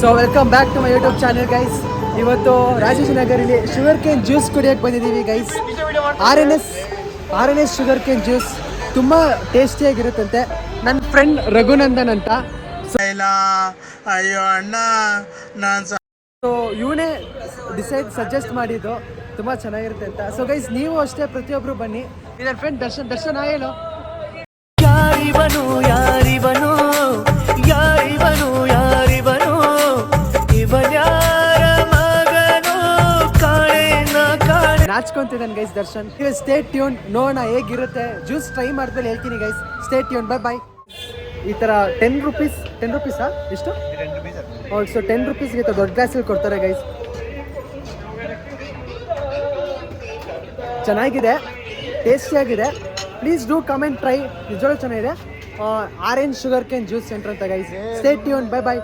So welcome back to my YouTube channel guys. ಇವತ್ತು ರಾಜೇಶನಗರಲ್ಲಿ sugar cane juice ಕುಡಿಯೋಕ್ಕೆ ಬಂದಿದ್ದೀವಿ guys. R N S sugar cane juice ತುಂಬ ಟೇಸ್ಟಿಯಾಗಿರುತ್ತಂತೆ. ನನ್ನ ಫ್ರೆಂಡ್ ರಘುನಂದನ್ ಅಂತ. ಅಯ್ಯೋ ಅಣ್ಣ ಸೊ ಇವನೇ ಸಜೆಸ್ಟ್ ಮಾಡಿದ್ದು ತುಂಬ ಚೆನ್ನಾಗಿರುತ್ತೆ ಅಂತ. ಸೊ ಗೈಸ್ ನೀವು ಅಷ್ಟೇ ಪ್ರತಿಯೊಬ್ಬರು ಬನ್ನಿ. ನನ್ನ ಫ್ರೆಂಡ್ ದರ್ಶನ್ ಹೇಳು. ಯಾರಿವನು ಯಾರಿವನು ಯಾರಿವನು ಯಾರಿವನು ಇವನ್ಯಾರ ಮಗನು ಕಾಣೆ ನಾಚ್ಕೊಂತಿದ್ದಾನೆ ಗೈಸ್ ದರ್ಶನ್. ಸ್ಟೇ ಟ್ಯೂನ್, ನೋಡೋಣ ಹೇಗಿರುತ್ತೆ. ಜ್ಯೂಸ್ ಟ್ರೈ ಮಾಡ್ದಲ್ಲಿ ಹೇಳ್ತೀನಿ ಗೈಸ್. Stay tune, by. ಈ ಥರ 10 ರೂಪೀಸಾ ಎಷ್ಟು? ಸೊ 10 ರೂಪೀಸ್ಗೆ ದೊಡ್ಡ ಗ್ಲಾಸಲ್ಲಿ ಕೊಡ್ತಾರೆ ಗೈಸ್. ಚೆನ್ನಾಗಿದೆ, ಟೇಸ್ಟಿಯಾಗಿದೆ. Please do come and try. ನಿಜವಾಗ್ಲೂ ಚೆನ್ನಾಗಿದೆ. Orange sugar Kane juice centre ಅಂತ ಗೈಸ್. Stay tune, by.